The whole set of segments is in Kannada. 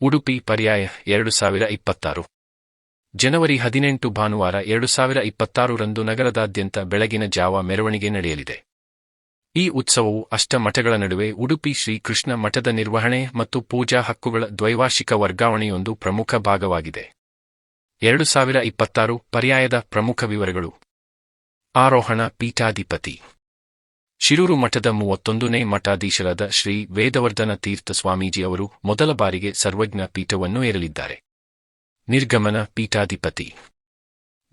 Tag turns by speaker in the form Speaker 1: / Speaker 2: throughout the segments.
Speaker 1: ಉಡುಪಿ ಪರ್ಯಾಯ 2026 ಜನವರಿ 18 ಭಾನುವಾರ 2026ರಂದು ನಗರದಾದ್ಯಂತ ಬೆಳಗಿನ ಜಾವ ಮೆರವಣಿಗೆ ನಡೆಯಲಿದೆ. ಈ ಉತ್ಸವವು ಅಷ್ಟಮಠಗಳ ನಡುವೆ ಉಡುಪಿ ಶ್ರೀ ಕೃಷ್ಣ ಮಠದ ನಿರ್ವಹಣೆ ಮತ್ತು ಪೂಜಾ ಹಕ್ಕುಗಳ ದ್ವೈವಾರ್ಷಿಕ ವರ್ಗಾವಣೆಯೊಂದು ಪ್ರಮುಖ ಭಾಗವಾಗಿದೆ. 2026 ಪರ್ಯಾಯದ ಪ್ರಮುಖ ವಿವರಗಳು. ಆರೋಹಣ ಪೀಠಾಧಿಪತಿ ಶಿರೂರು ಮಠದ 31ನೇ ಮಠಾಧೀಶರಾದ ಶ್ರೀ ವೇದವರ್ಧನ ತೀರ್ಥ ಸ್ವಾಮೀಜಿ ಅವರು ಮೊದಲ ಬಾರಿಗೆ ಸರ್ವಜ್ಞ ಪೀಠವನ್ನು ಏರಲಿದ್ದಾರೆ. ನಿರ್ಗಮನ ಪೀಠಾಧಿಪತಿ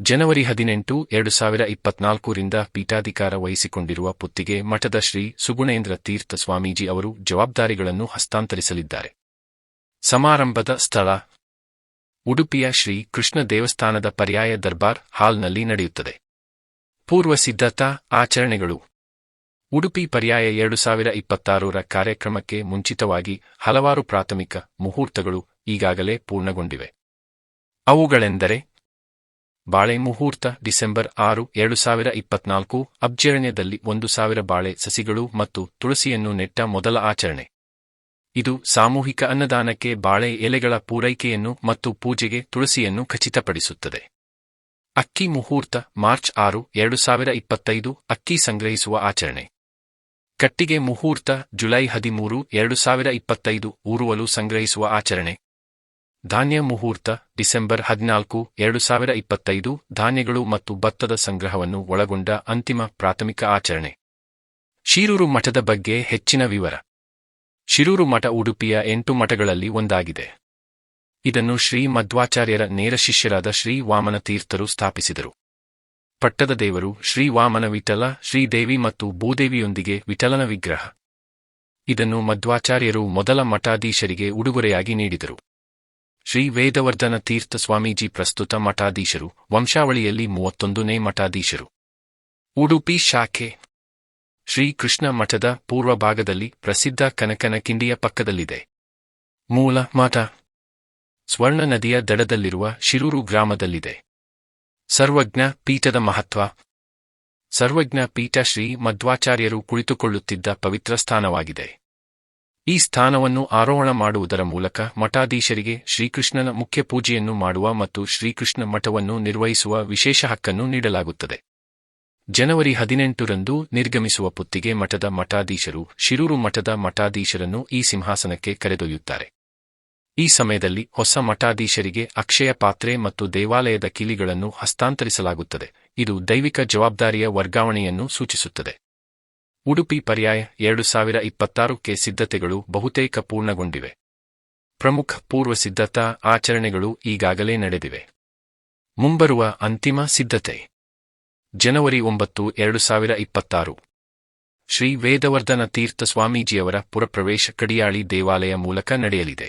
Speaker 1: ಜನವರಿ 18, 2024ರಿಂದ ಪೀಠಾಧಿಕಾರ ವಹಿಸಿಕೊಂಡಿರುವ ಪುತ್ತಿಗೆ ಮಠದ ಶ್ರೀ ಸುಗುಣೇಂದ್ರ ತೀರ್ಥ ಸ್ವಾಮೀಜಿ ಅವರು ಜವಾಬ್ದಾರಿಗಳನ್ನು ಹಸ್ತಾಂತರಿಸಲಿದ್ದಾರೆ. ಸಮಾರಂಭದ ಸ್ಥಳ ಉಡುಪಿಯ ಶ್ರೀ ಕೃಷ್ಣ ದೇವಸ್ಥಾನದ ಪರ್ಯಾಯ ದರ್ಬಾರ್ ಹಾಲ್ನಲ್ಲಿ ನಡೆಯುತ್ತದೆ. ಪೂರ್ವ ಸಿದ್ಧತಾ ಆಚರಣೆಗಳು. ಉಡುಪಿ ಪರ್ಯಾಯ 2026ರ ಕಾರ್ಯಕ್ರಮಕ್ಕೆ ಮುಂಚಿತವಾಗಿ ಹಲವಾರು ಪ್ರಾಥಮಿಕ ಮುಹೂರ್ತಗಳು ಈಗಾಗಲೇ ಪೂರ್ಣಗೊಂಡಿವೆ. ಅವುಗಳೆಂದರೆ ಬಾಳೆ ಮುಹೂರ್ತ ಡಿಸೆಂಬರ್ 6, 2024 ಅಬ್ಜರಣ್ಯದಲ್ಲಿ 1000 ಬಾಳೆ ಸಸಿಗಳು ಮತ್ತು ತುಳಸಿಯನ್ನು ನೆಟ್ಟ ಮೊದಲ ಆಚರಣೆ. ಇದು ಸಾಮೂಹಿಕ ಅನ್ನದಾನಕ್ಕೆ ಬಾಳೆ ಎಲೆಗಳ ಪೂರೈಕೆಯನ್ನು ಮತ್ತು ಪೂಜೆಗೆ ತುಳಸಿಯನ್ನು ಖಚಿತಪಡಿಸುತ್ತದೆ. ಅಕ್ಕಿ ಮುಹೂರ್ತ ಮಾರ್ಚ್ 6, 2025 ಅಕ್ಕಿ ಸಂಗ್ರಹಿಸುವ ಆಚರಣೆ. ಕಟ್ಟಿಗೆ ಮುಹೂರ್ತ ಜುಲೈ 13, 2025 ಊರುವಲು ಸಂಗ್ರಹಿಸುವ ಆಚರಣೆ. ಧಾನ್ಯ ಮುಹೂರ್ತ ಡಿಸೆಂಬರ್ 14, 2025 ಧಾನ್ಯಗಳು ಮತ್ತು ಭತ್ತದ ಸಂಗ್ರಹವನ್ನು ಒಳಗೊಂಡ ಅಂತಿಮ ಪ್ರಾಥಮಿಕ ಆಚರಣೆ. ಶಿರೂರು ಮಠದ ಬಗ್ಗೆ ಹೆಚ್ಚಿನ ವಿವರ. ಶಿರೂರು ಮಠ ಉಡುಪಿಯ 8 ಮಠಗಳಲ್ಲಿ ಒಂದಾಗಿದೆ. ಇದನ್ನು ಶ್ರೀ ಮಧ್ವಾಚಾರ್ಯರ ನೇರ ಶಿಷ್ಯರಾದ ಶ್ರೀ ವಾಮನ ತೀರ್ಥರು ಸ್ಥಾಪಿಸಿದರು. ಪಟ್ಟದ ದೇವರು ಶ್ರೀ ವಾಮನ ವಿಠಲ, ಶ್ರೀದೇವಿ ಮತ್ತು ಭೂದೇವಿಯೊಂದಿಗೆ ವಿಠಲನ ವಿಗ್ರಹ. ಇದನ್ನು ಮಧ್ವಾಚಾರ್ಯರು ಮೊದಲ ಮಠಾಧೀಶರಿಗೆ ಉಡುಗೊರೆಯಾಗಿ ನೀಡಿದರು. ಶ್ರೀ ವೇದವರ್ಧನ ತೀರ್ಥ ಸ್ವಾಮೀಜಿ ಪ್ರಸ್ತುತ ಮಠಾಧೀಶರು, ವಂಶಾವಳಿಯಲ್ಲಿ 31ನೇ ಮಠಾಧೀಶರು. ಉಡುಪಿ ಶಾಖೆ ಶ್ರೀ ಕೃಷ್ಣ ಮಠದ ಪೂರ್ವ ಭಾಗದಲ್ಲಿ ಪ್ರಸಿದ್ಧ ಕನಕನ ಕಿಂಡಿಯ ಪಕ್ಕದಲ್ಲಿದೆ. ಮೂಲ ಮಠ ಸ್ವರ್ಣ ನದಿಯ ದಡದಲ್ಲಿರುವ ಶಿರೂರು ಗ್ರಾಮದಲ್ಲಿದೆ. ಸರ್ವಜ್ಞ ಪೀಠದ ಮಹತ್ವ. ಸರ್ವಜ್ಞ ಪೀಠ ಶ್ರೀ ಮಧ್ವಾಚಾರ್ಯರು ಕುಳಿತುಕೊಳ್ಳುತ್ತಿದ್ದ ಪವಿತ್ರ ಸ್ಥಾನವಾಗಿದೆ. ಈ ಸ್ಥಾನವನ್ನು ಆರೋಹಣ ಮಾಡುವುದರ ಮೂಲಕ ಮಠಾಧೀಶರಿಗೆ ಶ್ರೀಕೃಷ್ಣನ ಮುಖ್ಯ ಪೂಜೆಯನ್ನು ಮಾಡುವ ಮತ್ತು ಶ್ರೀಕೃಷ್ಣ ಮಠವನ್ನು ನಿರ್ವಹಿಸುವ ವಿಶೇಷ ಹಕ್ಕನ್ನು ನೀಡಲಾಗುತ್ತದೆ. ಜನವರಿ 18ರಂದು ನಿರ್ಗಮಿಸುವ ಪುತ್ತಿಗೆ ಮಠದ ಮಠಾಧೀಶರು ಶಿರೂರು ಮಠದ ಮಠಾಧೀಶರನ್ನು ಈ ಸಿಂಹಾಸನಕ್ಕೆ ಕರೆದೊಯ್ಯುತ್ತಾರೆ. ಈ ಸಮಯದಲ್ಲಿ ಹೊಸ ಮಠಾಧೀಶರಿಗೆ ಅಕ್ಷಯ ಪಾತ್ರೆ ಮತ್ತು ದೇವಾಲಯದ ಕೀಲಿಗಳನ್ನು ಹಸ್ತಾಂತರಿಸಲಾಗುತ್ತದೆ. ಇದು ದೈವಿಕ ಜವಾಬ್ದಾರಿಯ ವರ್ಗಾವಣೆಯನ್ನು ಸೂಚಿಸುತ್ತದೆ. ಉಡುಪಿ ಪರ್ಯಾಯ 2026ಕ್ಕೆ ಸಿದ್ಧತೆಗಳು ಬಹುತೇಕ ಪೂರ್ಣಗೊಂಡಿವೆ. ಪ್ರಮುಖ ಪೂರ್ವ ಸಿದ್ಧತಾ ಆಚರಣೆಗಳು ಈಗಾಗಲೇ ನಡೆದಿವೆ. ಮುಂಬರುವ ಅಂತಿಮ ಸಿದ್ಧತೆ ಜನವರಿ 9, 2026 ಶ್ರೀ ವೇದವರ್ಧನ ತೀರ್ಥ ಸ್ವಾಮೀಜಿಯವರ ಪುರಪ್ರವೇಶ ಕಡಿಯಾಳಿ ದೇವಾಲಯ ಮೂಲಕ ನಡೆಯಲಿದೆ.